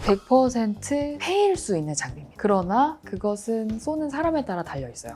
100% 폐일 수 있는 장비입니다. 그러나 그것은 쏘는 사람에 따라 달려 있어요.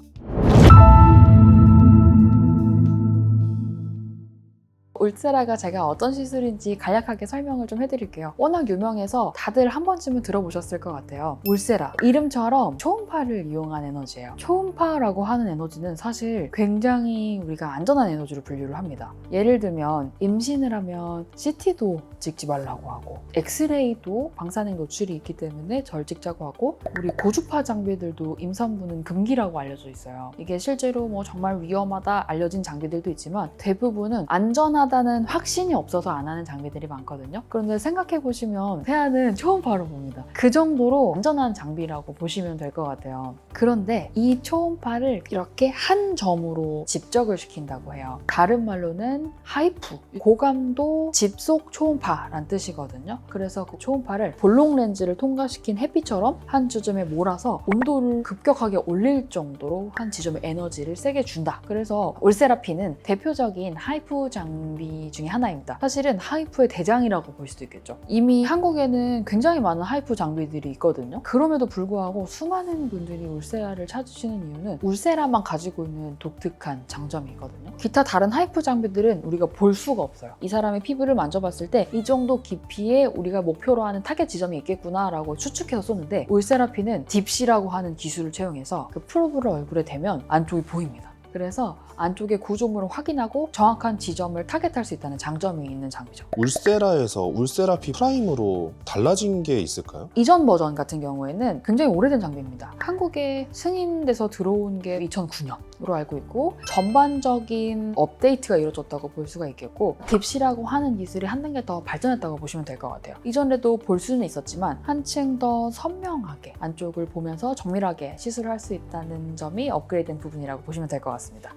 울세라가 제가 어떤 시술인지 간략하게 설명을 좀 해드릴게요. 워낙 유명해서 다들 한 번쯤은 들어보셨을 것 같아요. 울세라, 이름처럼 초음파를 이용한 에너지예요. 초음파라고 하는 에너지는 사실 굉장히 우리가 안전한 에너지로 분류를 합니다. 예를 들면 임신을 하면 CT도 찍지 말라고 하고, 엑스레이도 방사능 노출이 있기 때문에 절 찍자고 하고, 우리 고주파 장비들도 임산부는 금기라고 알려져 있어요. 이게 실제로 뭐 정말 위험하다 알려진 장비들도 있지만 대부분은 안전하다는 확신이 없어서 안 하는 장비들이 많거든요. 그런데 생각해보시면 태아는 초음파로 봅니다. 그 정도로 안전한 장비라고 보시면 될 것 같아요. 그런데 이 초음파를 이렇게 한 점으로 집적을 시킨다고 해요. 다른 말로는 하이프, 고감도 집속 초음파란 뜻이거든요. 그래서 그 초음파를 볼록 렌즈를 통과시킨 햇빛처럼 한 지점에 몰아서 온도를 급격하게 올릴 정도로 한 지점에 에너지를 세게 준다. 그래서 울세라피는 대표적인 하이프 장비 중에 하나입니다. 사실은 하이프의 대장이라고 볼 수도 있겠죠. 이미 한국에는 굉장히 많은 하이프 장비들이 있거든요. 그럼에도 불구하고 수많은 분들이 울세라를 찾으시는 이유는 울세라만 가지고 있는 독특한 장점이 있거든요. 기타 다른 하이프 장비들은 우리가 볼 수가 없어요. 이 사람의 피부를 만져봤을 때 이 정도 깊이에 우리가 목표로 하는 타겟 지점이 있겠구나라고 추측해서 쏘는데, 울세라피는 딥시라고 하는 기술을 채용해서 그 프로브를 얼굴에 대면 안쪽이 보입니다. 그래서 안쪽의 구조물을 확인하고 정확한 지점을 타겟할 수 있다는 장점이 있는 장비죠. 울세라에서 울세라피 프라임으로 달라진 게 있을까요? 이전 버전 같은 경우에는 굉장히 오래된 장비입니다. 한국에 승인돼서 들어온 게 2009년으로 알고 있고, 전반적인 업데이트가 이루어졌다고 볼 수가 있겠고, 딥시라고 하는 기술이 한 단계 더 발전했다고 보시면 될 것 같아요. 이전에도 볼 수는 있었지만 한층 더 선명하게 안쪽을 보면서 정밀하게 시술을 할 수 있다는 점이 업그레이드된 부분이라고 보시면 될 것 같습니다.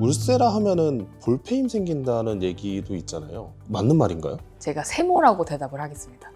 울세라 하면은 볼페임 생긴다는 얘기도 있잖아요. 맞는 말인가요? 제가 세모라고 대답을 하겠습니다.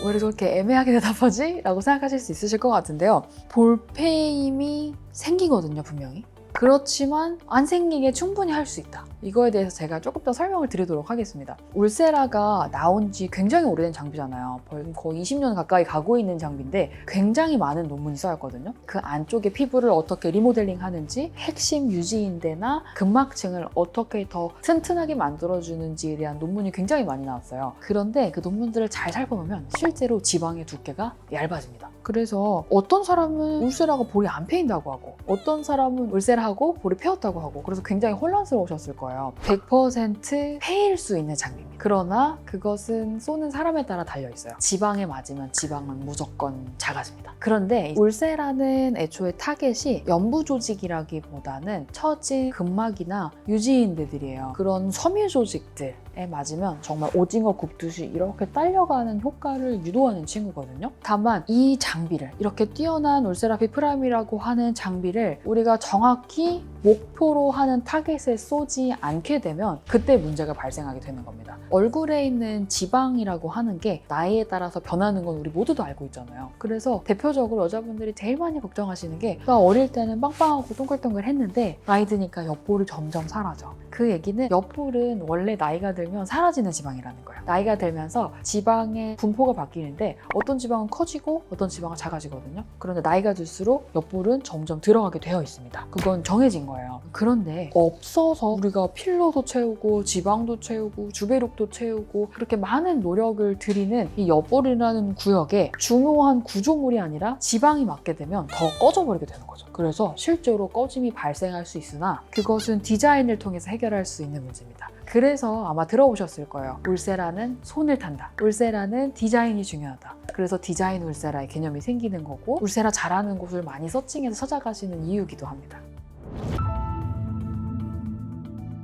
왜 저렇게 애매하게 대답하지? 라고 생각하실 수 있으실 것 같은데요. 볼페임이 생기거든요, 분명히. 그렇지만 안 생기게 충분히 할 수 있다. 이거에 대해서 제가 조금 더 설명을 드리도록 하겠습니다. 울세라가 나온 지 굉장히 오래된 장비잖아요. 거의 20년 가까이 가고 있는 장비인데 굉장히 많은 논문이 쌓였거든요. 그 안쪽에 피부를 어떻게 리모델링 하는지, 핵심 유지인대나 근막층을 어떻게 더 튼튼하게 만들어주는지에 대한 논문이 굉장히 많이 나왔어요. 그런데 그 논문들을 잘 살펴보면 실제로 지방의 두께가 얇아집니다. 그래서 어떤 사람은 울세라가 볼이 안 패인다고 하고, 어떤 사람은 울세라하고 볼이 패였다고 하고, 그래서 굉장히 혼란스러우셨을 거예요. 100% 패일 수 있는 장비입니다. 그러나 그것은 쏘는 사람에 따라 달려 있어요. 지방에 맞으면 지방은 무조건 작아집니다. 그런데 울세라는 애초에 타겟이 연부 조직이라기보다는 처진 근막이나 유지인대들이에요. 그런 섬유 조직들에 맞으면 정말 오징어 굽듯이 이렇게 딸려가는 효과를 유도하는 친구거든요. 다만 이 장비를, 이렇게 뛰어난 울세라피 프라임이라고 하는 장비를 우리가 정확히 목표로 하는 타겟에 쏘지 않게 되면 그때 문제가 발생하게 되는 겁니다. 얼굴에 있는 지방이라고 하는 게 나이에 따라서 변하는 건 우리 모두도 알고 있잖아요. 그래서 대표적으로 여자분들이 제일 많이 걱정하시는 게, 나 어릴 때는 빵빵하고 동글동글했는데 나이 드니까 옆볼이 점점 사라져. 그 얘기는 옆볼은 원래 나이가 들면 사라지는 지방이라는 거예요. 나이가 들면서 지방의 분포가 바뀌는데 어떤 지방은 커지고 어떤 지방은 작아지거든요. 그런데 나이가 들수록 옆볼은 점점 들어가게 되어 있습니다. 그건 정해진 거예요. 그런데 없어서 우리가 필러도 채우고 지방도 채우고 주베룩도 채우고 그렇게 많은 노력을 들이는 이 옆볼이라는 구역에 중요한 구조물이 아니라 지방이 맞게 되면 더 꺼져버리게 되는 거죠. 그래서 실제로 꺼짐이 발생할 수 있으나 그것은 디자인을 통해서 해결할 수 있는 문제입니다. 그래서 아마 들어보셨을 거예요. 울세라는 손을 탄다. 울세라는 디자인이 중요하다. 그래서 디자인 울세라의 개념이 생기는 거고, 울세라 잘하는 곳을 많이 서칭해서 찾아가시는 이유이기도 합니다.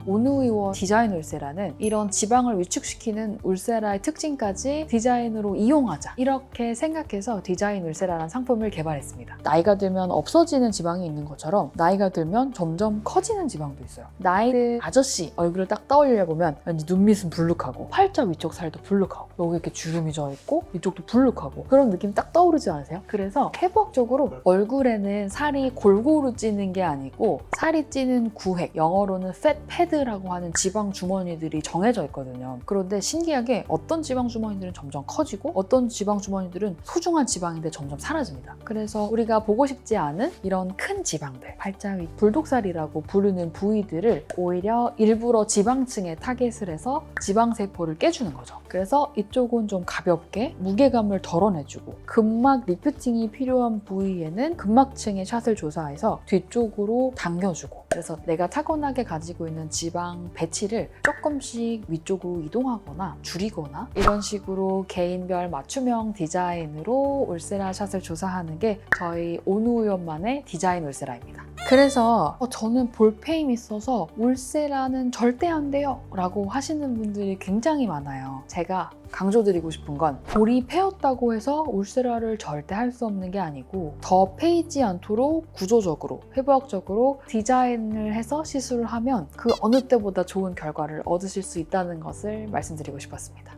오누이워 디자인 울세라는 이런 지방을 위축시키는 울세라의 특징까지 디자인으로 이용하자, 이렇게 생각해서 디자인 울세라라는 상품을 개발했습니다. 나이가 들면 없어지는 지방이 있는 것처럼 나이가 들면 점점 커지는 지방도 있어요. 나이 든 아저씨 얼굴을 딱 떠올려 보면 왠지 눈밑은 불룩하고 팔자 위쪽 살도 불룩하고 여기 이렇게 주름이 져 있고 이쪽도 불룩하고 그런 느낌 딱 떠오르지 않으세요? 그래서 해부학적으로 얼굴에는 살이 골고루 찌는 게 아니고 살이 찌는 구획, 영어로는 fat pad 헤드라고 하는 지방 주머니들이 정해져 있거든요. 그런데 신기하게 어떤 지방 주머니들은 점점 커지고 어떤 지방 주머니들은 소중한 지방인데 점점 사라집니다. 그래서 우리가 보고 싶지 않은 이런 큰 지방들, 팔자 위 불독살이라고 부르는 부위들을 오히려 일부러 지방층에 타겟을 해서 지방세포를 깨주는 거죠. 그래서 이쪽은 좀 가볍게 무게감을 덜어내주고 근막 리프팅이 필요한 부위에는 근막층의 샷을 조사해서 뒤쪽으로 당겨주고, 그래서 내가 타고나게 가지고 있는 지방 배치를 조금씩 위쪽으로 이동하거나 줄이거나 이런 식으로 개인별 맞춤형 디자인으로 울세라 샷을 조사하는 게 저희 온우 의원만의 디자인 울세라입니다. 그래서 저는 볼페임이 있어서 울세라는 절대 안 돼요 라고 하시는 분들이 굉장히 많아요. 제가 강조드리고 싶은 건 볼이 패였다고 해서 울세라를 절대 할 수 없는 게 아니고 더 패이지 않도록 구조적으로 해부학적으로 디자인을 해서 시술을 하면 그 어느 때보다 좋은 결과를 얻으실 수 있다는 것을 말씀드리고 싶었습니다.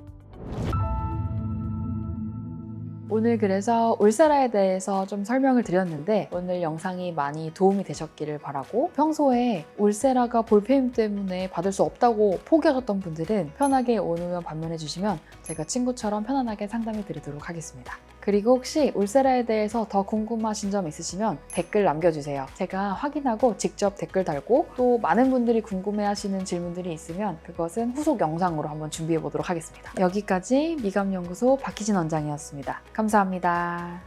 오늘 그래서 울세라에 대해서 좀 설명을 드렸는데 오늘 영상이 많이 도움이 되셨기를 바라고, 평소에 울세라가 볼페임 때문에 받을 수 없다고 포기하셨던 분들은 편하게 온우면 방문해 주시면 제가 친구처럼 편안하게 상담해 드리도록 하겠습니다. 그리고 혹시 울세라에 대해서 더 궁금하신 점 있으시면 댓글 남겨주세요. 제가 확인하고 직접 댓글 달고, 또 많은 분들이 궁금해하시는 질문들이 있으면 그것은 후속 영상으로 한번 준비해 보도록 하겠습니다. 여기까지 미감연구소 박희진 원장이었습니다. 감사합니다.